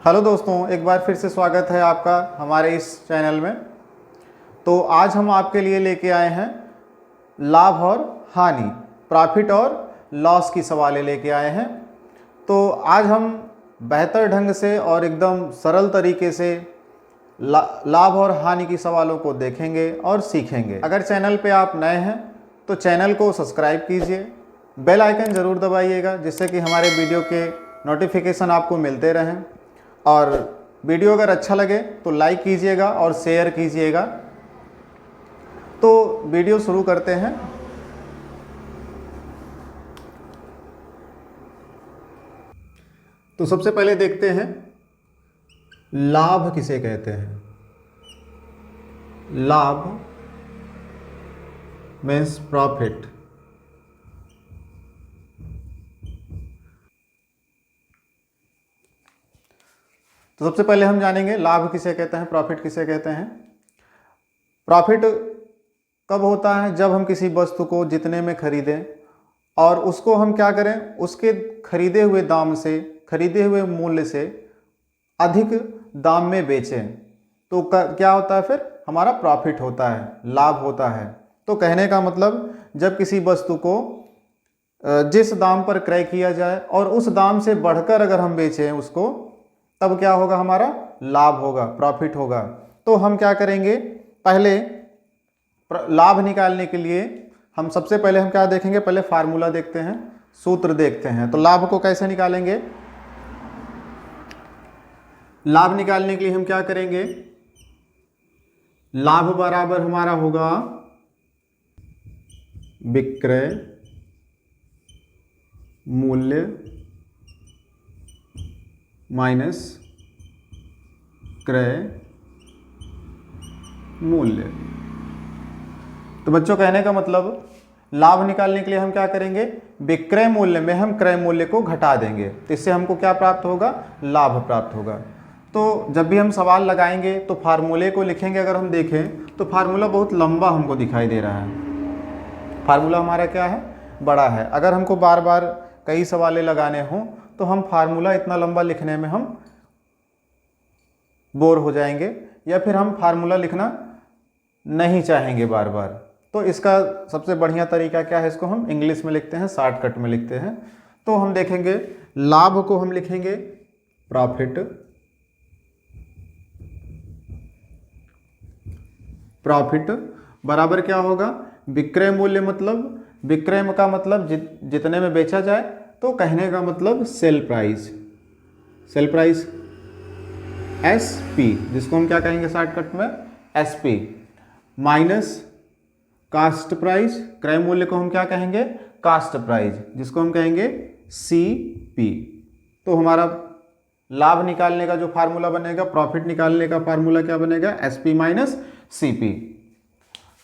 Hello दोस्तों, एक बार फिर से स्वागत है आपका हमारे इस चैनल में। तो आज हम आपके लिए लेके आए हैं लाभ और हानि, प्रॉफिट और लॉस की सवालें लेके आए हैं। तो आज हम बेहतर ढंग से और एकदम सरल तरीके से लाभ और हानि की सवालों को देखेंगे और सीखेंगे। अगर चैनल पे आप नए हैं तो चैनल को सब्सक्राइब कीजिए, बेल आइकन ज़रूर दबाइएगा जिससे कि हमारे वीडियो के नोटिफिकेशन आपको मिलते रहें। और वीडियो अगर अच्छा लगे तो लाइक कीजिएगा और शेयर कीजिएगा। तो वीडियो शुरू करते हैं। तो सबसे पहले देखते हैं लाभ किसे कहते हैं। लाभ मीन्स प्रॉफिट। तो सबसे पहले हम जानेंगे लाभ किसे कहते हैं, प्रॉफिट किसे कहते हैं। प्रॉफिट कब होता है? जब हम किसी वस्तु को जितने में खरीदें और उसको हम क्या करें, उसके खरीदे हुए दाम से, खरीदे हुए मूल्य से अधिक दाम में बेचें तो क्या होता है? फिर हमारा प्रॉफिट होता है, लाभ होता है। तो कहने का मतलब जब किसी वस्तु को जिस दाम पर क्रय किया जाए और उस दाम से बढ़कर अगर हम बेचें उसको, तब क्या होगा? हमारा लाभ होगा, प्रॉफिट होगा। तो हम क्या करेंगे, पहले लाभ निकालने के लिए हम सबसे पहले हम क्या देखेंगे? पहले फार्मूला देखते हैं, सूत्र देखते हैं। तो लाभ को कैसे निकालेंगे? लाभ निकालने के लिए हम क्या करेंगे? लाभ बराबर हमारा होगा विक्रय मूल्य माइनस क्रय मूल्य। तो बच्चों कहने का मतलब लाभ निकालने के लिए हम क्या करेंगे? विक्रय मूल्य में हम क्रय मूल्य को घटा देंगे, तो इससे हमको क्या प्राप्त होगा? लाभ प्राप्त होगा। तो जब भी हम सवाल लगाएंगे तो फार्मूले को लिखेंगे। अगर हम देखें तो फार्मूला बहुत लंबा हमको दिखाई दे रहा है। फार्मूला हमारा क्या है? बड़ा है। अगर हमको बार बार कई सवालें लगाने हों तो हम फार्मूला इतना लंबा लिखने में हम बोर हो जाएंगे, या फिर हम फार्मूला लिखना नहीं चाहेंगे बार बार। तो इसका सबसे बढ़िया तरीका क्या है? इसको हम इंग्लिश में लिखते हैं, शॉर्टकट में लिखते हैं। तो हम देखेंगे लाभ को हम लिखेंगे प्रॉफिट। प्रॉफिट बराबर क्या होगा? विक्रय मूल्य, मतलब विक्रय का मतलब जितने में बेचा जाए, तो कहने का मतलब sale price. Sale price SP, जिसको हम क्या कहेंगे शॉर्टकट में? SP minus cost price. क्रय मूल्य को हम क्या कहेंगे? कास्ट प्राइस, जिसको हम कहेंगे CP। तो हमारा लाभ निकालने का जो फार्मूला बनेगा, प्रॉफिट निकालने का फार्मूला क्या बनेगा? SP minus CP।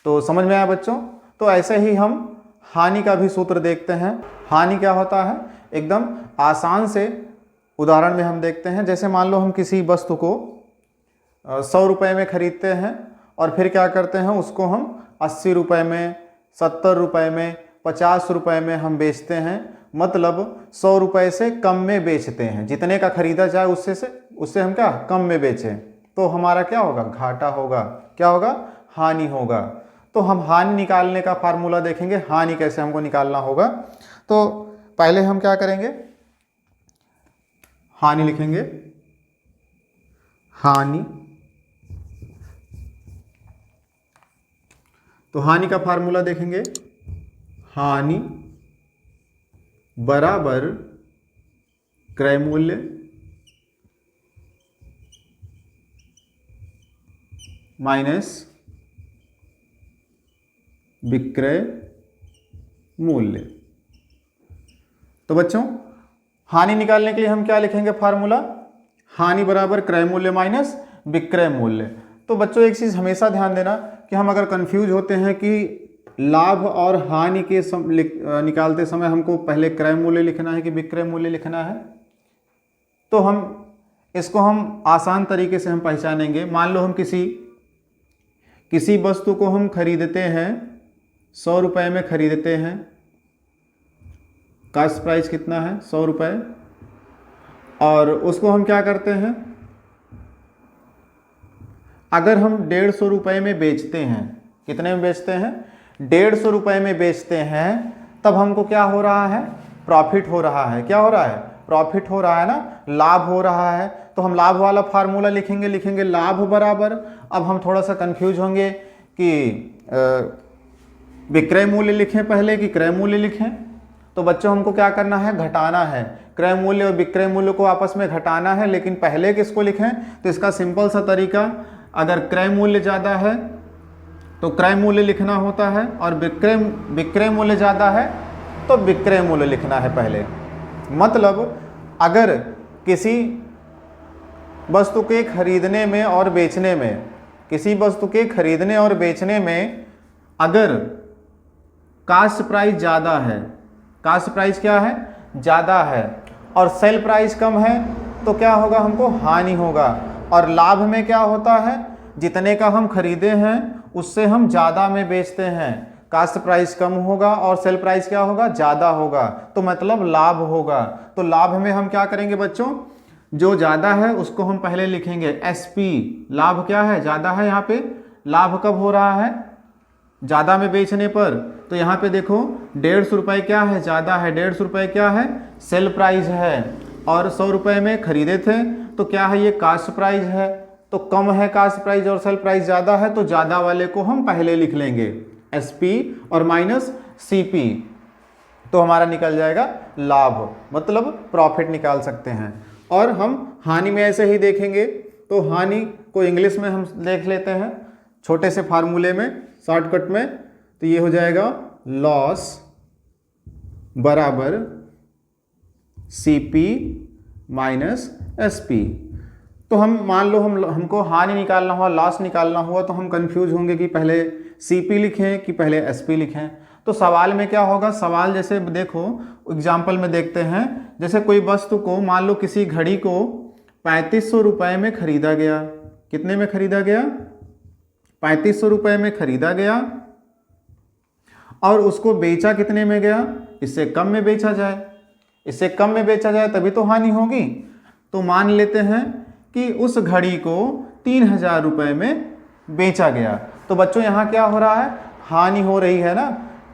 तो समझ में आया बच्चों? तो ऐसे ही हम हानि का भी सूत्र देखते हैं। हानि क्या होता है? एकदम आसान से उदाहरण में हम देखते हैं। जैसे मान लो हम किसी वस्तु को 100 रुपये में खरीदते हैं और फिर क्या करते हैं, उसको हम 80 रुपये में, 70 रुपये में, 50 रुपये में हम बेचते हैं। मतलब 100 रुपये से कम में बेचते हैं। जितने का खरीदा जाए उससे हम क्या कम में बेचें, तो हमारा क्या होगा? घाटा होगा। क्या होगा? हानि होगा। तो हम हानि निकालने का फार्मूला देखेंगे। हानि कैसे हमको निकालना होगा? तो पहले हम क्या करेंगे? हानि लिखेंगे। हानि, तो हानि का फार्मूला देखेंगे। हानि बराबर क्रय मूल्य माइनस विक्रय मूल्य। तो बच्चों हानि निकालने के लिए हम क्या लिखेंगे फार्मूला? हानि बराबर क्रय मूल्य माइनस विक्रय मूल्य। तो बच्चों एक चीज़ हमेशा ध्यान देना कि हम अगर कंफ्यूज होते हैं कि लाभ और हानि के निकालते समय हमको पहले क्रय मूल्य लिखना है कि विक्रय मूल्य लिखना है, तो इसको हम आसान तरीके से हम पहचानेंगे। मान लो हम किसी वस्तु को हम खरीदते हैं, 100 रुपये में खरीदते हैं। कास्ट प्राइस कितना है? 100 रुपये। और उसको हम क्या करते हैं, अगर हम 150 रुपये में बेचते हैं, कितने में बेचते हैं? 150 रुपये में बेचते हैं, तब हमको क्या हो रहा है? प्रॉफिट हो रहा है। क्या हो रहा है? प्रॉफिट हो रहा है ना, लाभ हो रहा है। तो हम लाभ वाला फार्मूला लिखेंगे लाभ बराबर, अब हम थोड़ा सा कंफ्यूज होंगे कि विक्रय मूल्य लिखें पहले कि क्रय मूल्य लिखें। तो बच्चों हमको क्या करना है? घटाना है। क्रय मूल्य और विक्रय मूल्य को आपस में घटाना है, लेकिन पहले किसको लिखें? तो इसका सिंपल सा तरीका, अगर क्रय मूल्य ज़्यादा है तो क्रय मूल्य लिखना होता है, और विक्रय मूल्य ज़्यादा है तो विक्रय मूल्य लिखना है पहले। मतलब अगर किसी वस्तु के खरीदने में और बेचने में, किसी वस्तु के खरीदने और बेचने में अगर कास्ट प्राइस ज़्यादा है, कास्ट प्राइस क्या है? ज़्यादा है, और सेल प्राइस कम है, तो क्या होगा? हमको हानि होगा। और लाभ में क्या होता है? जितने का हम खरीदे हैं उससे हम ज़्यादा में बेचते हैं, कास्ट प्राइस कम होगा और सेल प्राइस क्या होगा? ज़्यादा होगा, तो मतलब लाभ होगा। तो लाभ में हम क्या करेंगे बच्चों? जो ज़्यादा है उसको हम पहले लिखेंगे SP। लाभ क्या है? ज़्यादा है। यहाँ पे लाभ कब हो रहा है? ज़्यादा में बेचने पर। तो यहाँ पे देखो 150 रुपये क्या है? ज़्यादा है। 150 रुपये क्या है? सेल प्राइस है। और 100 रुपये में खरीदे थे, तो क्या है? ये कास्ट प्राइस है। तो कम है कास्ट प्राइस और सेल प्राइस ज़्यादा है, तो ज़्यादा वाले को हम पहले लिख लेंगे SP और माइनस CP, तो हमारा निकल जाएगा लाभ, मतलब प्रॉफिट निकाल सकते हैं। और हम हानि में ऐसे ही देखेंगे, तो हानि को इंग्लिश में हम देख लेते हैं छोटे से फार्मूले में, शॉर्टकट में। तो ये हो जाएगा लॉस बराबर CP माइनस SP। तो हम मान लो हमको हानि निकालना हुआ, लॉस निकालना हुआ, तो हम कंफ्यूज होंगे कि पहले CP लिखें कि पहले SP लिखें। तो सवाल में क्या होगा? सवाल जैसे देखो एग्जाम्पल में देखते हैं, जैसे कोई वस्तु को मान लो किसी घड़ी को 3500 रुपये में खरीदा गया। कितने में खरीदा गया? 3500 रुपये में खरीदा गया, और उसको बेचा कितने में गया? इससे कम में बेचा जाए। इससे कम में बेचा जाए तभी तो हानि होगी। तो मान लेते हैं कि उस घड़ी को 3000 रुपये में बेचा गया। तो बच्चों यहाँ क्या हो रहा है? हानि हो रही है ना,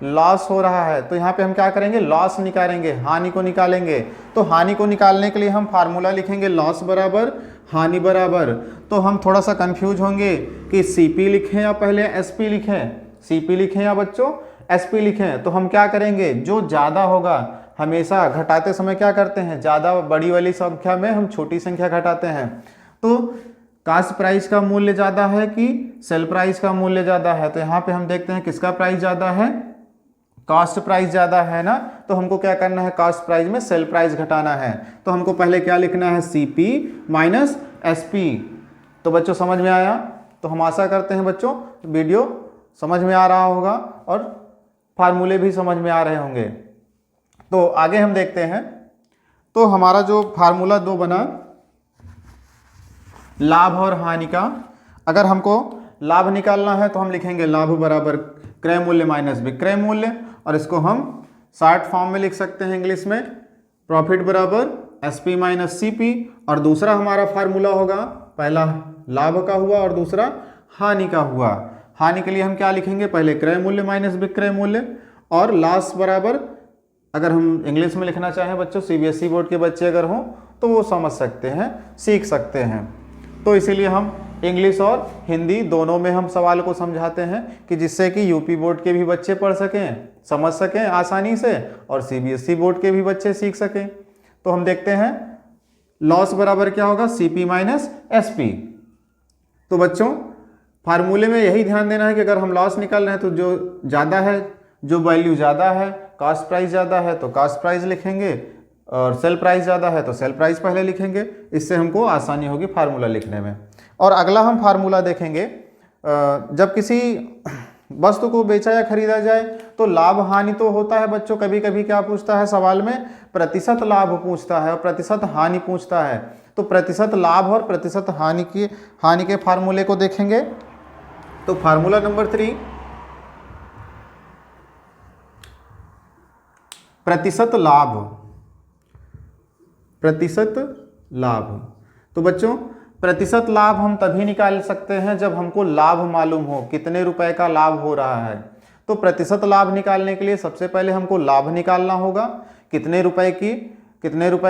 लॉस हो रहा है। तो यहाँ पे हम क्या करेंगे? लॉस निकालेंगे, हानि को निकालेंगे। तो हानि को निकालने के लिए हम फार्मूला लिखेंगे लॉस बराबर हानि बराबर। तो हम थोड़ा सा कंफ्यूज होंगे कि CP लिखें या पहले SP लिखें, CP लिखें या बच्चों SP लिखें। तो हम क्या करेंगे? जो ज़्यादा होगा, हमेशा घटाते समय क्या करते हैं? ज़्यादा बड़ी वाली संख्या में हम छोटी संख्या घटाते हैं। तो कास्ट प्राइस का मूल्य ज़्यादा है कि सेल प्राइस का मूल्य ज़्यादा है? तो यहाँ पे हम देखते हैं किसका प्राइस ज़्यादा है? कास्ट प्राइस ज़्यादा है ना। तो हमको क्या करना है? कास्ट प्राइस में सेल प्राइस घटाना है। तो हमको पहले क्या लिखना है? CP minus SP। तो बच्चों समझ में आया? तो हम आशा करते हैं बच्चों वीडियो समझ में आ रहा होगा और फार्मूले भी समझ में आ रहे होंगे। तो आगे हम देखते हैं। तो हमारा जो फार्मूला 2 बना लाभ और हानि का, अगर हमको लाभ निकालना है तो हम लिखेंगे लाभ बराबर क्रय मूल्य माइनस विक्रय मूल्य, और इसको हम शॉर्ट फॉर्म में लिख सकते हैं इंग्लिश में, प्रॉफिट बराबर SP माइनस CP। और दूसरा हमारा फार्मूला होगा, पहला लाभ का हुआ और दूसरा हानि का हुआ। हानि के लिए हम क्या लिखेंगे? पहले क्रय मूल्य माइनस विक्रय मूल्य, और लॉस बराबर, अगर हम इंग्लिश में लिखना चाहें बच्चों, CBSE बोर्ड के बच्चे अगर हों तो वो समझ सकते हैं, सीख सकते हैं। तो इसीलिए हम इंग्लिश और हिंदी दोनों में हम सवाल को समझाते हैं कि जिससे कि UP बोर्ड के भी बच्चे पढ़ सकें, समझ सकें आसानी से, और CBSE बोर्ड के भी बच्चे सीख सकें। तो हम देखते हैं लॉस बराबर क्या होगा? CP minus SP। तो बच्चों फार्मूले में यही ध्यान देना है कि अगर हम लॉस निकाल रहे हैं तो जो ज़्यादा है, जो वैल्यू ज़्यादा है, कास्ट प्राइस ज़्यादा है तो कास्ट प्राइस लिखेंगे, और सेल प्राइस ज़्यादा है तो सेल प्राइस पहले लिखेंगे। इससे हमको आसानी होगी फार्मूला लिखने में। और अगला हम फार्मूला देखेंगे, जब किसी वस्तु को बेचा या खरीदा जाए तो लाभ हानि तो होता है बच्चों। कभी कभी क्या पूछता है सवाल में? प्रतिशत लाभ पूछता है और प्रतिशत हानि पूछता है। तो प्रतिशत लाभ और प्रतिशत हानि के फार्मूले को देखेंगे। तो फार्मूला नंबर 3, प्रतिशत लाभ। प्रतिशत लाभ। तो बच्चों प्रतिशत लाभ हम तभी निकाल सकते हैं जब हमको लाभ मालूम हो, कितने रुपए का लाभ हो रहा है। तो प्रतिशत लाभ निकालने के लिए सबसे पहले हमको लाभ निकालना होगा, कितने रुपए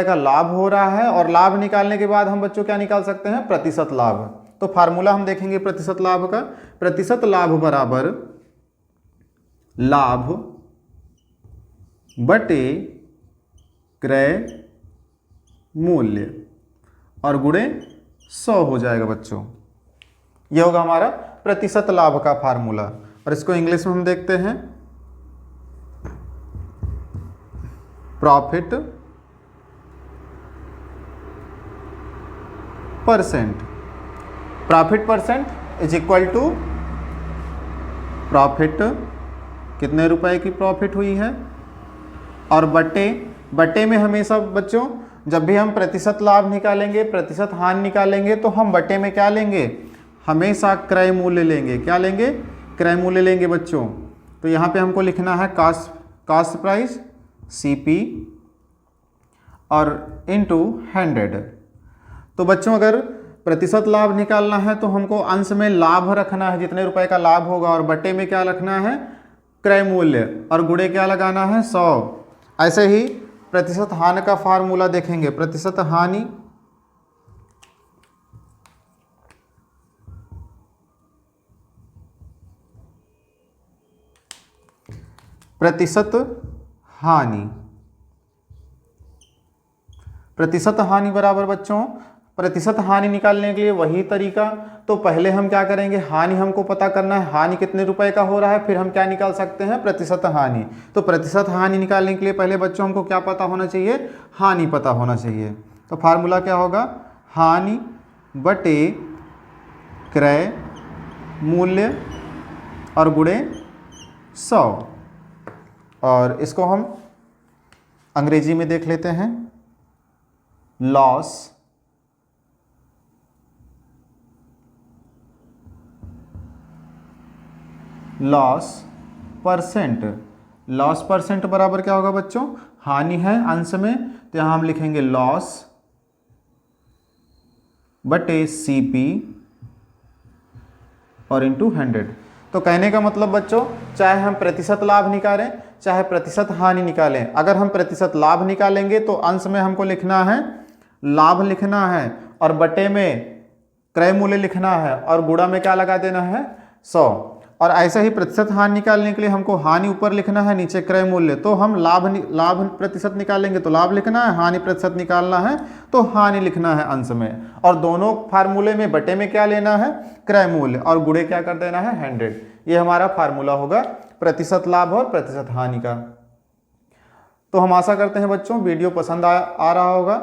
का लाभ हो रहा है, और लाभ निकालने के बाद हम बच्चों क्या निकाल सकते हैं, प्रतिशत लाभ। तो फार्मूला हम देखेंगे प्रतिशत लाभ का। प्रतिशत लाभ बराबर लाभ बटे क्रय मूल्य और गुणे 100 हो जाएगा बच्चों। यह होगा हमारा प्रतिशत लाभ का फार्मूला। और इसको इंग्लिश में हम देखते हैं, profit percent. Profit percent is equal to profit, कितने रुपए की प्रॉफिट हुई है, और बट्टे में हमेशा बच्चों जब भी हम प्रतिशत लाभ निकालेंगे, प्रतिशत हानि निकालेंगे, तो हम बट्टे में क्या लेंगे, हमेशा क्रय मूल्य लेंगे। क्या लेंगे, क्रय मूल्य लेंगे बच्चों। तो यहाँ पे हमको लिखना है कास्ट प्राइस CP और इनटू 100। तो बच्चों अगर प्रतिशत लाभ निकालना है तो हमको अंश में लाभ रखना है, जितने रुपए का लाभ होगा, और बट्टे में क्या रखना है, क्रय मूल्य, और गुणे क्या लगाना है, 100। ऐसे ही प्रतिशत हानि का फार्मूला देखेंगे। प्रतिशत हानि प्रतिशत हानि बराबर बच्चों, प्रतिशत हानि निकालने के लिए वही तरीका। तो पहले हम क्या करेंगे, हानि हमको पता करना है, हानि कितने रुपए का हो रहा है, फिर हम क्या निकाल सकते हैं, प्रतिशत हानि। तो प्रतिशत हानि निकालने के लिए पहले बच्चों हमको क्या पता होना चाहिए, हानि पता होना चाहिए। तो फार्मूला क्या होगा, हानि बटे क्रय मूल्य और गुणे 100। और इसको हम अंग्रेजी में देख लेते हैं, लॉस परसेंट। लॉस परसेंट बराबर क्या होगा बच्चों, हानि है अंश में, तो यहां हम लिखेंगे लॉस बटे CP और इनटू 100। तो कहने का मतलब बच्चों, चाहे हम प्रतिशत लाभ निकालें चाहे प्रतिशत हानि निकालें, अगर हम प्रतिशत लाभ निकालेंगे तो अंश में हमको लिखना है लाभ लिखना है, और बटे में क्रय मूल्य लिखना है, और गुणा में क्या लगा देना है, 100। और ऐसे ही प्रतिशत हानि निकालने के लिए हमको हानि ऊपर लिखना है, नीचे क्रय मूल्य। तो हम लाभ प्रतिशत निकालेंगे तो लाभ लिखना है, हानि प्रतिशत निकालना है तो हानि लिखना है अंश में। और दोनों फार्मूले में बटे में क्या लेना है, क्रय मूल्य, और गुणे क्या कर देना है, 100। ये हमारा फार्मूला होगा प्रतिशत लाभ और प्रतिशत हानि का। तो हम आशा करते हैं बच्चों वीडियो पसंद आ रहा होगा।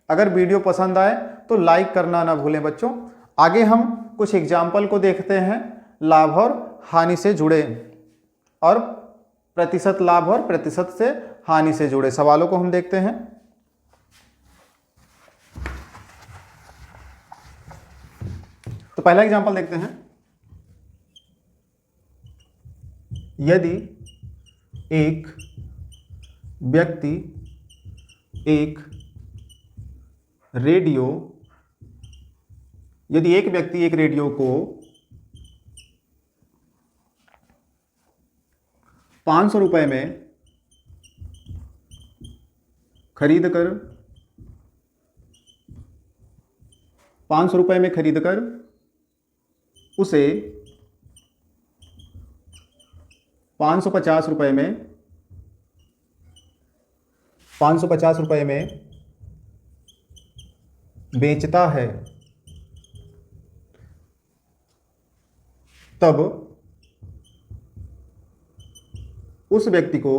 अगर वीडियो पसंद आए तो लाइक करना ना भूलें बच्चों। आगे हम कुछ एग्जाम्पल को देखते हैं लाभ और हानि से जुड़े, और प्रतिशत लाभ और प्रतिशत से हानि से जुड़े सवालों को हम देखते हैं। तो पहला एग्जाम्पल देखते हैं, यदि एक व्यक्ति एक रेडियो को 500 रुपये में खरीद कर उसे 550 रुपये में बेचता है, तब उस व्यक्ति को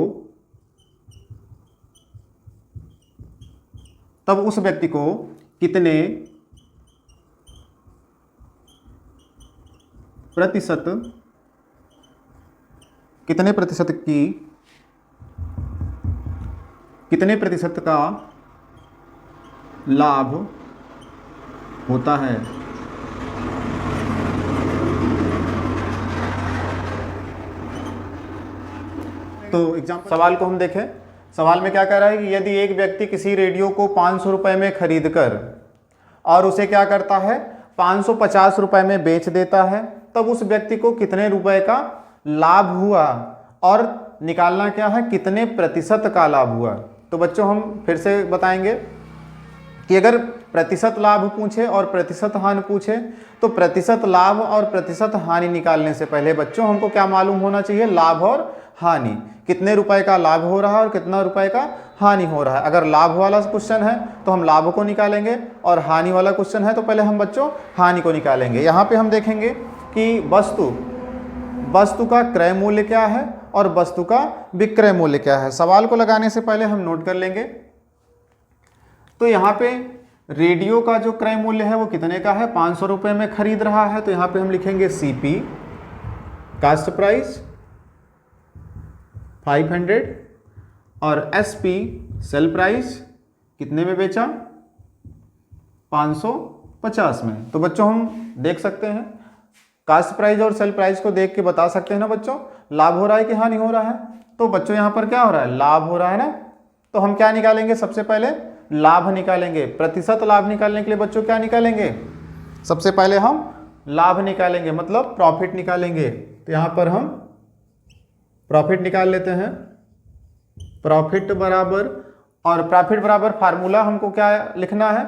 कितने प्रतिशत का लाभ होता है। तो सवाल को हम देखें। सवाल में क्या कह रहा है कि यदि एक व्यक्ति किसी रेडियो को 500 रुपये में खरीद कर और उसे क्या करता है 550 रुपए में बेच देता है, तब उस व्यक्ति को कितने रुपए का लाभ हुआ और निकालना क्या है कितने प्रतिशत का लाभ हुआ। तो बच्चों हम फिर से बताएंगे कि अगर प्रतिशत लाभ पूछे और प्रतिशत हानि पूछे तो प्रतिशत लाभ और प्रतिशत हानि निकालने से पहले बच्चों हमको क्या मालूम होना चाहिए, लाभ और हानि, कितने रुपए का लाभ हो रहा है और कितना रुपए का हानि हो रहा है। अगर लाभ वाला क्वेश्चन है तो हम लाभ को निकालेंगे और हानि वाला क्वेश्चन है तो पहले हम बच्चों हानि को निकालेंगे। यहाँ पे हम देखेंगे कि वस्तु का क्रय मूल्य क्या है और वस्तु का विक्रय मूल्य क्या है। सवाल को लगाने से पहले हम नोट कर लेंगे। तो यहाँ पे रेडियो का जो क्रय मूल्य है वो कितने का है, 500 रुपये में खरीद रहा है, तो यहाँ पे हम लिखेंगे सीपी कास्ट प्राइस 500 और एसपी सेल प्राइस कितने में बेचा 550 में। तो बच्चों हम देख सकते हैं कास्ट प्राइस और सेल प्राइस को देख के बता सकते हैं ना बच्चों लाभ हो रहा है कि हानि हो रहा है। तो बच्चों यहाँ पर क्या हो रहा है, लाभ हो रहा है ना। तो हम क्या निकालेंगे, सबसे पहले लाभ निकालेंगे। प्रतिशत लाभ निकालने के लिए बच्चों क्या निकालेंगे, सबसे पहले हम लाभ निकालेंगे, मतलब प्रॉफिट निकालेंगे। तो यहाँ पर हम प्रॉफिट निकाल लेते हैं। प्रॉफिट बराबर, और प्रॉफिट बराबर फार्मूला हमको क्या लिखना है,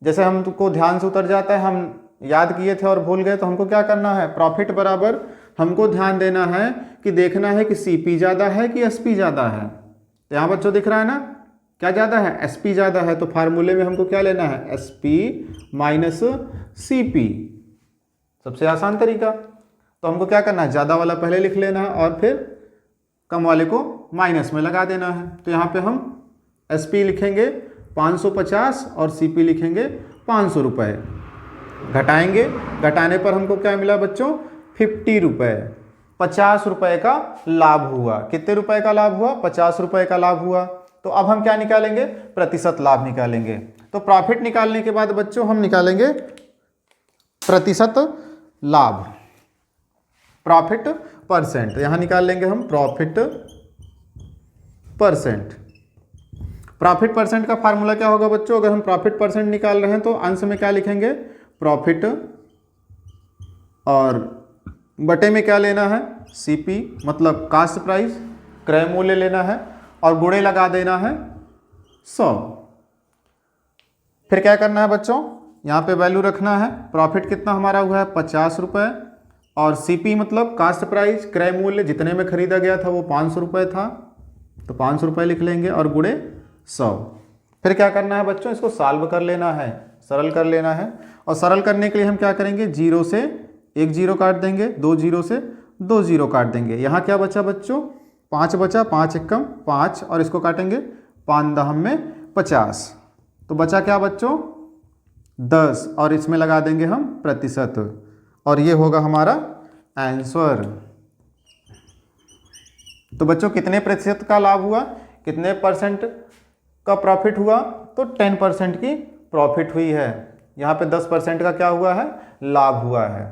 जैसे हमको ध्यान से उतर जाता है, हम याद किए थे और भूल गए, तो हमको क्या करना है, प्रॉफिट बराबर हमको ध्यान देना है कि देखना है कि सीपी ज़्यादा है कि एसपी ज़्यादा है। तो यहाँ बच्चों दिख रहा है ना क्या ज़्यादा है, एसपी ज़्यादा है। तो फार्मूले में हमको क्या लेना है, एसपी माइनस सीपी, सबसे आसान तरीका। तो हमको क्या करना है, ज़्यादा वाला पहले लिख लेना है और फिर कम वाले को माइनस में लगा देना है। तो यहाँ पे हम एसपी लिखेंगे 550 और सीपी लिखेंगे 500 रुपये। घटाएंगे, घटाने पर हमको क्या मिला बच्चों, 50 रुपये, 50 रुपये का लाभ हुआ। कितने रुपए का लाभ हुआ, 50 रुपये का लाभ हुआ। तो अब हम क्या निकालेंगे, प्रतिशत लाभ निकालेंगे। तो प्रॉफिट निकालने के बाद बच्चों हम निकालेंगे प्रतिशत लाभ, प्रॉफिट परसेंट। यहां निकाल लेंगे हम प्रॉफिट परसेंट। प्रॉफिट परसेंट का फार्मूला क्या होगा बच्चों, अगर हम प्रॉफिट परसेंट निकाल रहे हैं तो अंश में क्या लिखेंगे, प्रॉफिट, और बटे में क्या लेना है, सीपी मतलब कास्ट प्राइस, क्रय मूल्य लेना है, और गुणे लगा देना है 100। फिर क्या करना है बच्चों, यहाँ पे वैल्यू रखना है। प्रॉफिट कितना हमारा हुआ है 50 रुपये, और सीपी मतलब कास्ट प्राइस, क्रय मूल्य जितने में खरीदा गया था वो 500 रुपये था, तो 500 रुपये लिख लेंगे और गुणे 100। फिर क्या करना है बच्चों, इसको सॉल्व कर लेना है, सरल कर लेना है। और सरल करने के लिए हम क्या करेंगे, जीरो से एक जीरो काट देंगे, 2 जीरो से 2 जीरो काट देंगे। यहाँ क्या बचा बच्चों, 5 बचा, 5 एकम 5, और इसको काटेंगे 5 दहम में 50, तो बचा क्या बच्चों 10, और इसमें लगा देंगे हम प्रतिशत, और ये होगा हमारा आंसर। तो बच्चों कितने प्रतिशत का लाभ हुआ, कितने परसेंट का प्रॉफिट हुआ, तो 10% की प्रॉफिट हुई है। यहाँ पे 10% का क्या हुआ है, लाभ हुआ है।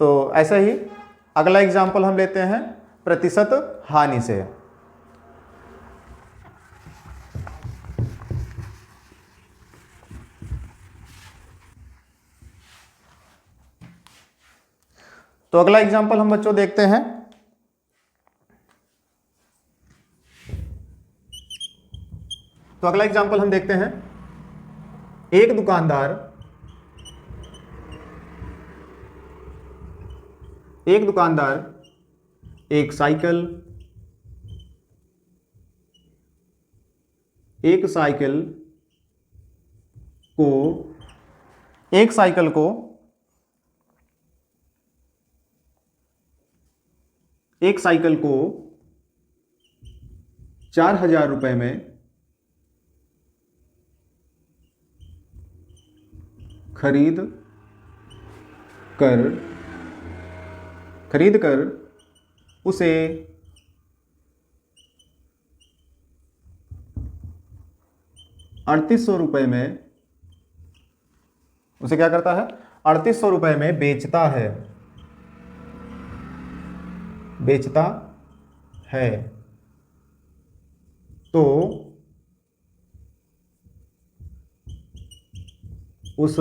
तो ऐसा ही अगला एग्जाम्पल हम लेते हैं प्रतिशत हानि से। तो अगला एग्जाम्पल हम बच्चों देखते हैं। तो अगला एग्जाम्पल हम देखते हैं, एक दुकानदार एक साइकिल को 4,000 रुपये में खरीद कर उसे 3800 रुपये में, उसे क्या करता है 3800 रुपये में बेचता है, तो उस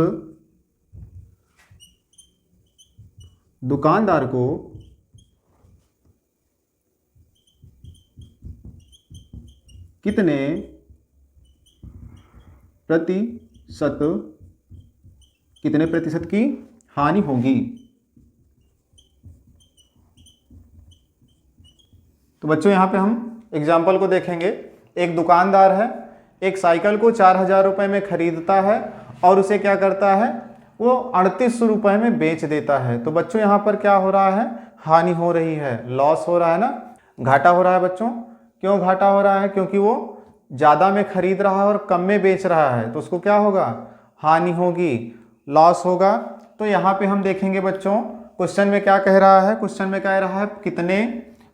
दुकानदार को कितने प्रतिशत की हानि होगी। तो बच्चों यहाँ पे हम एग्जाम्पल को देखेंगे। एक दुकानदार है, एक साइकिल को 4,000 रुपये में खरीदता है और उसे क्या करता है, वो 3800 रुपये में बेच देता है। तो बच्चों यहाँ पर क्या हो रहा है, हानि हो रही है, लॉस हो रहा है ना, घाटा हो रहा है बच्चों। क्यों घाटा हो रहा है? क्योंकि वो ज़्यादा में खरीद रहा है और कम में बेच रहा है, तो उसको क्या होगा, हानि होगी, लॉस होगा। तो यहाँ पे हम देखेंगे बच्चों, क्वेश्चन में क्या कह रहा है, क्वेश्चन में कह रहा है कितने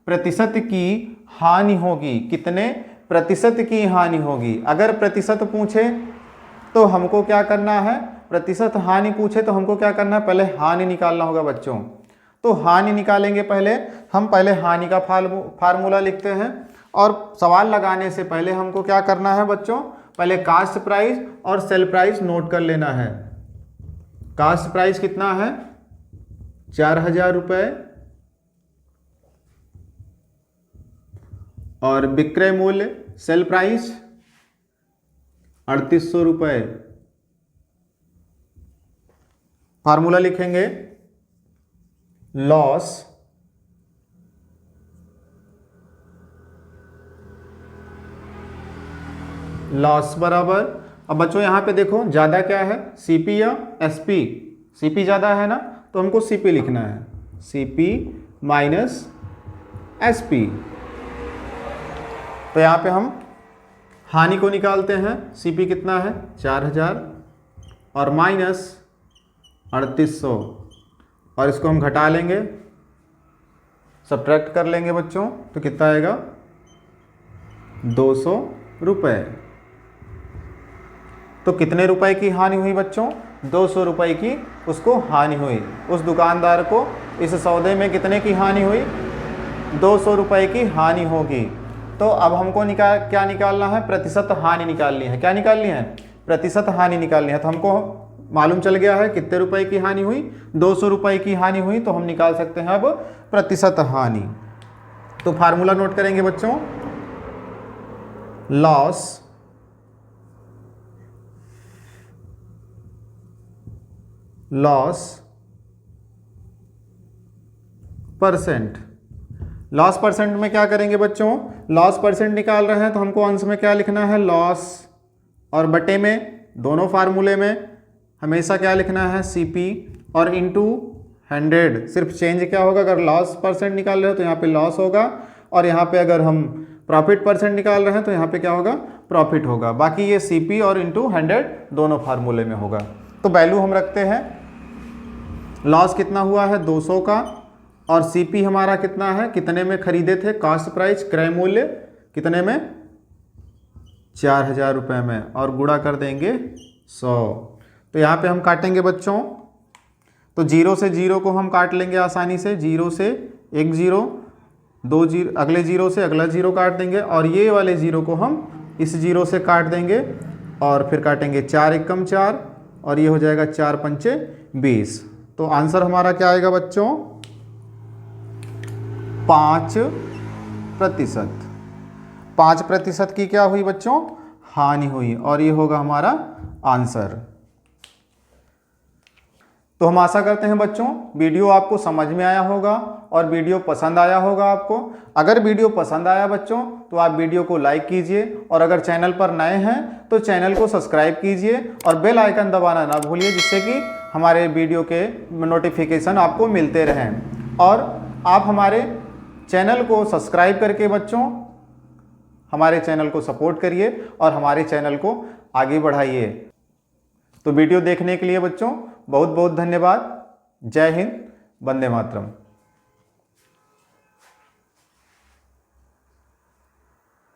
प्रतिशत की हानि होगी, कितने प्रतिशत की हानि होगी। अगर प्रतिशत पूछे तो हमको क्या करना है, प्रतिशत हानि पूछे तो हमको क्या करना है, पहले हानि निकालना होगा बच्चों। तो हानि निकालेंगे, पहले हम हानि का फार्मूला लिखते हैं। और सवाल लगाने से पहले हमको क्या करना है बच्चों, पहले कास्ट प्राइस और सेल प्राइस नोट कर लेना है। कास्ट प्राइस कितना है, 4,000 रुपये, और विक्रय मूल्य सेल प्राइस 3800 रुपये। फार्मूला लिखेंगे, लॉस बराबर, अब बच्चों यहाँ पे देखो ज़्यादा क्या है, सीपी या एसपी। सीपी ज़्यादा है ना, तो हमको सीपी लिखना है, सीपी माइनस एसपी। तो यहाँ पे हम हानि को निकालते हैं, सीपी कितना है 4000 और माइनस 3800, और इसको हम घटा लेंगे, सब्ट्रैक्ट कर लेंगे बच्चों, तो कितना आएगा 200 रुपये। तो कितने रुपए की हानि हुई बच्चों, 200 रुपये की उसको हानि हुई। उस दुकानदार को इस सौदे में कितने की हानि हुई, 200 रुपये की हानि होगी। तो अब हमको क्या निकालना है, प्रतिशत हानि निकालनी है। क्या निकालनी है, प्रतिशत हानि निकालनी है। तो हमको मालूम चल गया है कितने रुपए की हानि हुई, 200 रुपये की हानि हुई। तो हम निकाल सकते हैं अब प्रतिशत हानि। तो फार्मूला नोट करेंगे बच्चों, लॉस परसेंट। लॉस परसेंट में क्या करेंगे बच्चों, लॉस परसेंट निकाल रहे हैं तो हमको अंश में क्या लिखना है, लॉस, और बटे में दोनों फार्मूले में हमेशा क्या लिखना है, सीपी, और इनटू 100। सिर्फ चेंज क्या होगा, अगर लॉस परसेंट निकाल रहे हो तो यहाँ पे लॉस होगा, और यहाँ पे अगर हम प्रॉफिट परसेंट निकाल रहे हैं तो यहाँ पे क्या होगा, प्रॉफिट होगा। बाकी ये सीपी और इनटू 100 दोनों फार्मूले में होगा। तो वैल्यू हम रखते हैं, लॉस कितना हुआ है 200 का, और सीपी हमारा कितना है, कितने में खरीदे थे, कास्ट प्राइस क्रय मूल्य कितने में, 4000 रुपये में, और गुणा कर देंगे 100। तो यहाँ पे हम काटेंगे बच्चों, तो 0 से 0 को हम काट लेंगे आसानी से, 0 से एक 0, 2 0, अगले 0 से अगला 0 काट देंगे, और ये वाले 0 को हम इस 0 से काट देंगे, और फिर काटेंगे 4 एकम 4, और ये हो जाएगा 4 पंचे 20। तो आंसर हमारा क्या आएगा बच्चों, 5%। 5% की क्या हुई बच्चों, हानि हुई, और ये होगा हमारा आंसर। तो हम आशा करते हैं बच्चों वीडियो आपको समझ में आया होगा और वीडियो पसंद आया होगा आपको। अगर वीडियो पसंद आया बच्चों तो आप वीडियो को लाइक कीजिए, और अगर चैनल पर नए हैं तो चैनल को सब्सक्राइब कीजिए और बेल आइकन दबाना ना भूलिए, जिससे कि हमारे वीडियो के नोटिफिकेशन आपको मिलते रहें। और आप हमारे चैनल को सब्सक्राइब करके बच्चों हमारे चैनल को सपोर्ट करिए और हमारे चैनल को आगे बढ़ाइए। तो वीडियो देखने के लिए बच्चों बहुत बहुत धन्यवाद। जय हिंद, वंदे मातरम।